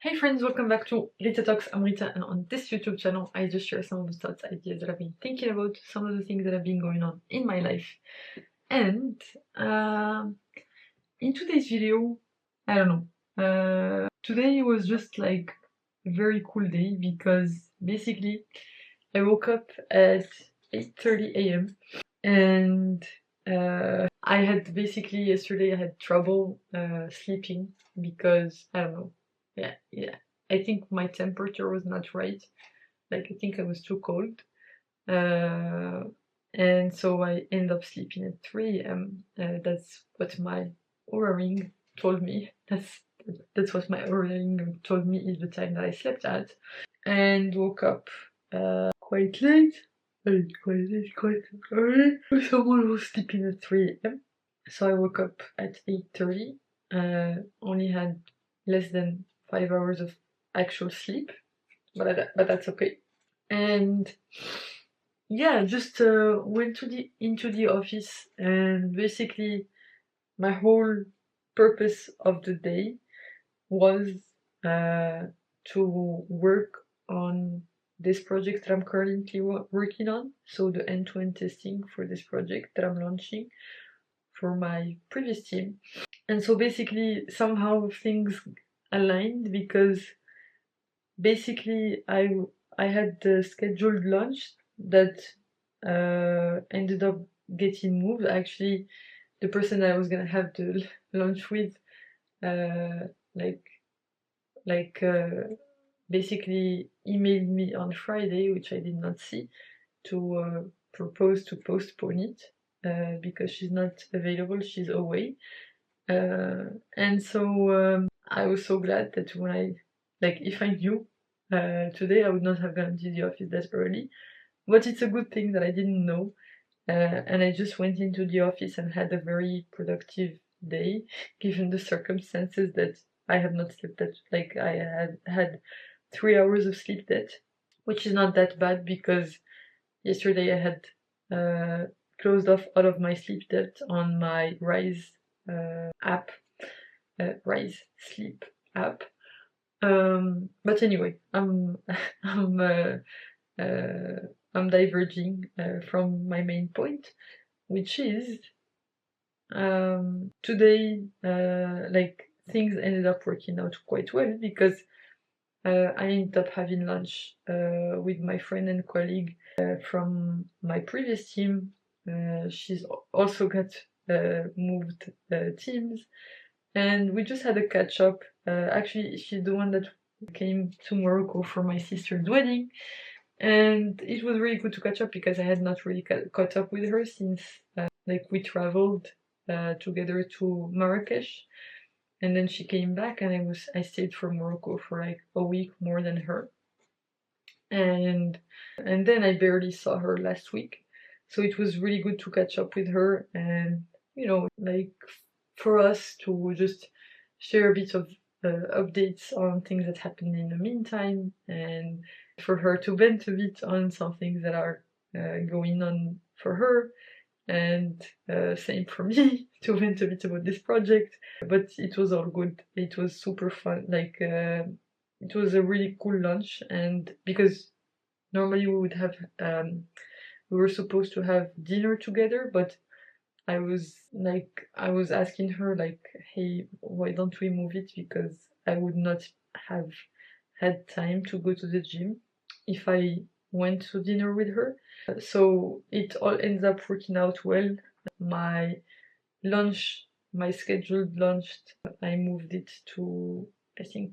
Hey friends, welcome back to Rita Talks. I'm Rita, and on this YouTube channel I just share some of the thoughts, ideas that I've been thinking about, some of the things that have been going on in my life. And in today's video, I don't know, today was just like a very cool day because basically I woke up at 8:30 a.m. and I had basically yesterday I had trouble sleeping because I don't know. Yeah. I think my temperature was not right. Like I think I was too cold. Uh, and so I end up sleeping at 3 a.m. That's what my Oura ring told me. That's what my Oura ring told me is the time that I slept at. And woke up quite late. Quite early. Someone was sleeping at 3 a.m. So I woke up at 8:30. Only had less than 5 hours of actual sleep, but that's okay. And yeah, just went into the office, and basically my whole purpose of the day was to work on this project that I'm currently working on. So the end-to-end testing for this project that I'm launching for my previous team. And so basically somehow things aligned because basically I had the scheduled launch that ended up getting moved. Actually, the person that I was gonna have the launch with uh, like basically emailed me on Friday, which I did not see, to propose to postpone it because she's not available, she's away. And so I was so glad that when if I knew today, I would not have gone to the office that early. But it's a good thing that I didn't know. And I just went into the office and had a very productive day, given the circumstances that I have not slept that, like I had 3 hours of sleep that, which is not that bad because yesterday I had closed off all of my sleep debt on my Rise app, Rise Sleep app. But anyway, I'm uh, I'm diverging from my main point, which is today things ended up working out quite well because I ended up having lunch with my friend and colleague from my previous team. She's also got moved teams, and we just had a catch up. Actually, she's the one that came to Morocco for my sister's wedding, and it was really good to catch up because I had not really caught up with her since we traveled together to Marrakesh, and then she came back, and I stayed for Morocco for like a week more than her, and then I barely saw her last week, so it was really good to catch up with her, and for us to just share a bit of updates on things that happened in the meantime, and for her to vent a bit on some things that are going on for her, and same for me to vent a bit about this project. But it was all good. It was super fun. It was a really cool lunch, and because normally we were supposed to have dinner together, but I was asking her like, hey, why don't we move it? Because I would not have had time to go to the gym if I went to dinner with her. So it all ends up working out well. My lunch, my scheduled lunch, I moved it to, I think,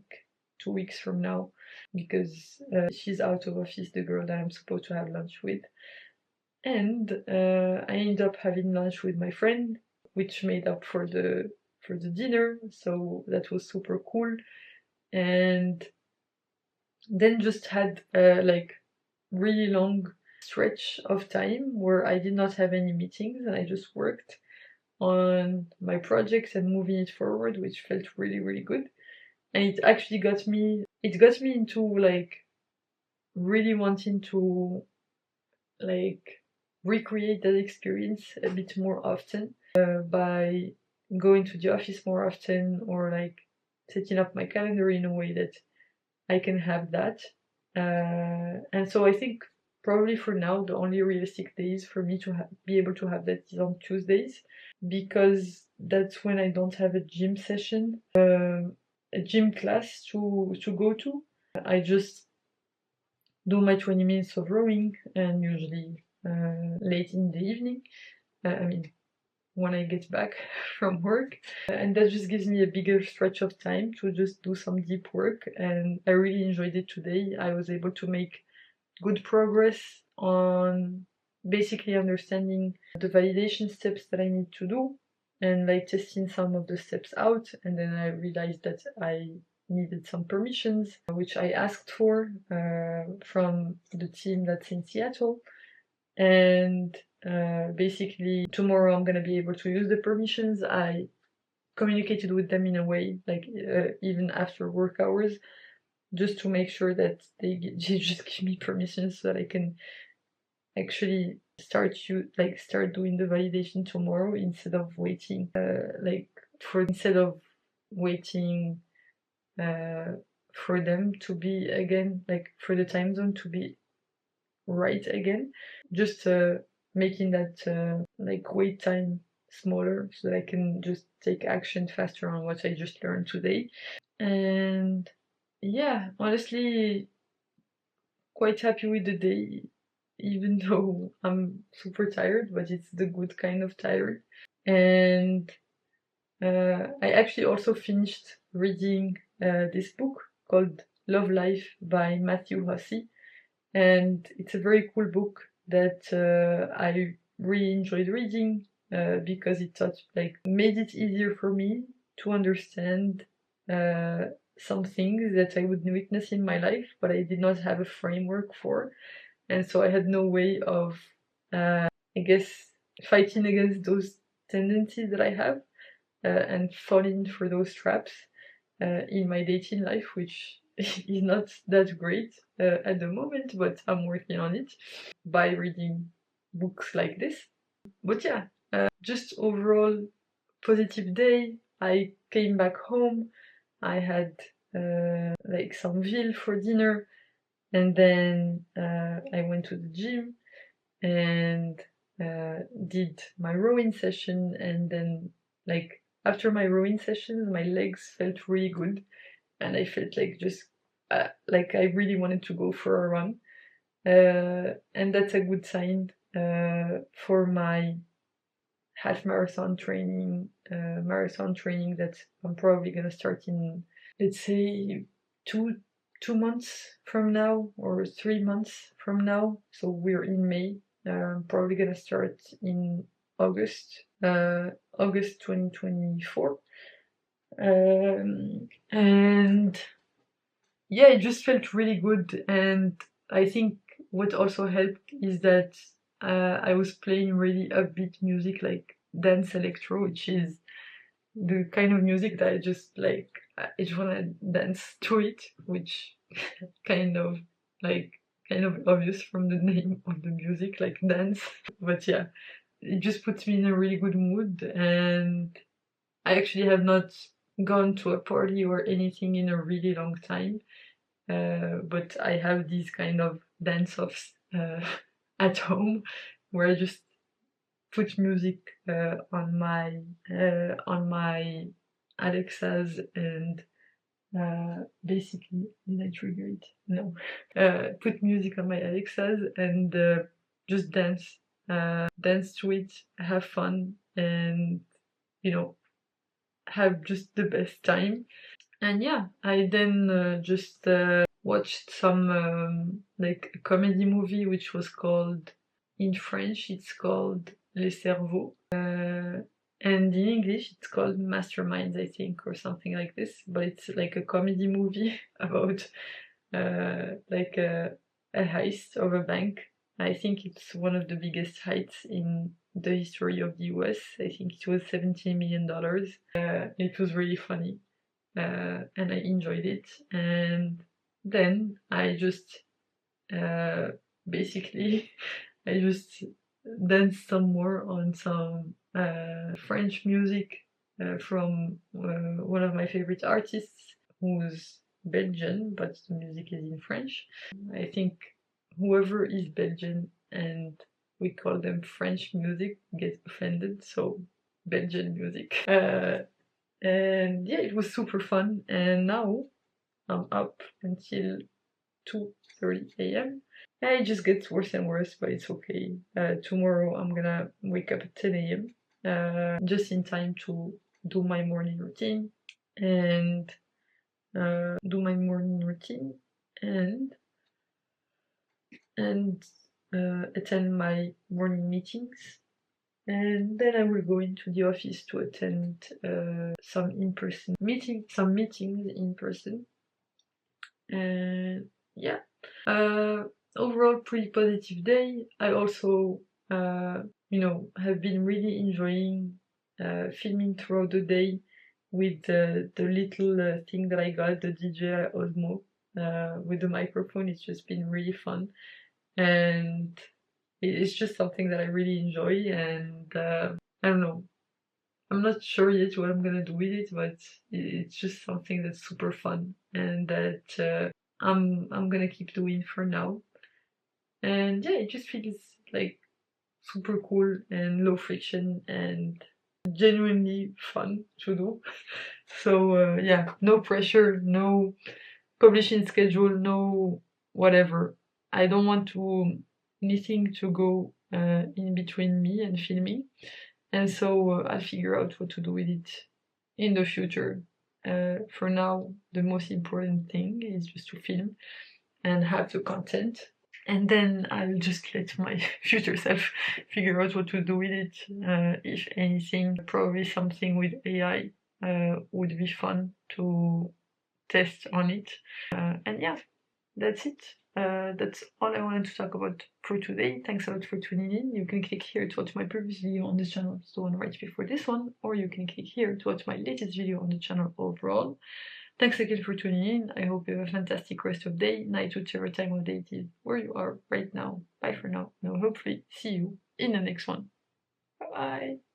2 weeks from now because she's out of office, the girl that I'm supposed to have lunch with. And I ended up having lunch with my friend, which made up for the dinner, so that was super cool. And then just had really long stretch of time where I did not have any meetings and I just worked on my projects and moving it forward, which felt really, really good. And it actually got me into like really wanting to like recreate that experience a bit more often by going to the office more often, or like setting up my calendar in a way that I can have that. And so I think probably for now the only realistic days for me to be able to have that is on Tuesdays, because that's when I don't have a gym session, a gym class to go to. I just do my 20 minutes of rowing, and usually late in the evening. I mean, when I get back from work. And that just gives me a bigger stretch of time to just do some deep work. And I really enjoyed it today. I was able to make good progress on basically understanding the validation steps that I need to do, and like testing some of the steps out. And then I realized that I needed some permissions, which I asked for from the team that's in Seattle. And basically tomorrow I'm gonna be able to use the permissions. I communicated with them in a way, like even after work hours, just to make sure that they just give me permissions so that I can actually start doing the validation tomorrow, instead of waiting for them to be again, like for the time zone to be right again. Just making that like wait time smaller so that I can just take action faster on what I just learned today. And yeah, honestly, quite happy with the day, even though I'm super tired, but it's the good kind of tired. And I actually also finished reading this book called Love Life by Matthew Hussey. And it's a very cool book that I really enjoyed reading because it made it easier for me to understand some things that I would witness in my life, but I did not have a framework for. And so I had no way of, I guess, fighting against those tendencies that I have and falling for those traps in my dating life, which is not that great at the moment, but I'm working on it by reading books like this. But yeah, just overall positive day. I came back home. I had like some veal for dinner, and then I went to the gym and did my rowing session. And then, like, after my rowing sessions, my legs felt really good, and I felt like just like I really wanted to go for a run. And that's a good sign for my half marathon training, that I'm probably gonna start in, let's say, two months from now or 3 months from now. So we're in May. I'm probably gonna start in August, August 2024. And yeah, it just felt really good. And I think what also helped is that I was playing really upbeat music, like dance electro, which is the kind of music that I just like. I just want to dance to it, which kind of kind of obvious from the name of the music, like dance. But yeah, it just puts me in a really good mood. And I actually have not gone to a party or anything in a really long time. But I have these kind of dance-offs at home where I just put music on my Alexas, and basically, did I trigger it? No. Put music on my Alexas and just dance to it, have fun, and have just the best time. And yeah, I then just watched some like a comedy movie which was called, in French it's called Les Cerveaux, and in English it's called Masterminds, I think, or something like this. But it's like a comedy movie about like a heist of a bank. I think it's one of the biggest heists in the history of the US. I think it was $17 million. It was really funny. And I enjoyed it. And then I just basically I just danced some more on some French music from one of my favorite artists, who's Belgian, but the music is in French. I think whoever is Belgian and we call them French music gets offended, so Belgian music. And yeah, it was super fun, and now I'm up until 2:30 a.m. It just gets worse and worse, but it's okay. Tomorrow I'm gonna wake up at 10 a.m. Just in time to do my morning routine and attend my morning meetings, and then I will go into the office to attend some meetings in person. And yeah, overall pretty positive day. I also have been really enjoying filming throughout the day with the little thing that I got, the DJI Osmo, with the microphone. It's just been really fun, and it's just something that I really enjoy. And I don't know, I'm not sure yet what I'm gonna do with it, but it's just something that's super fun and that I'm gonna keep doing for now. And yeah, it just feels like super cool and low friction and genuinely fun to do. So yeah, no pressure, no publishing schedule, no whatever. I don't want anything to go in between me and filming, and so I'll figure out what to do with it in the future. For now, the most important thing is just to film and have the content, and then I'll just let my future self figure out what to do with it. If anything, probably something with AI would be fun to test on it. And yeah, that's it. That's all I wanted to talk about for today. Thanks a lot for tuning in. You can click here to watch my previous video on this channel, it's the one right before this one, or you can click here to watch my latest video on the channel overall. Thanks again for tuning in. I hope you have a fantastic rest of day, night, whichever time of day it is where you are right now. Bye for now, and I'll hopefully see you in the next one. Bye bye!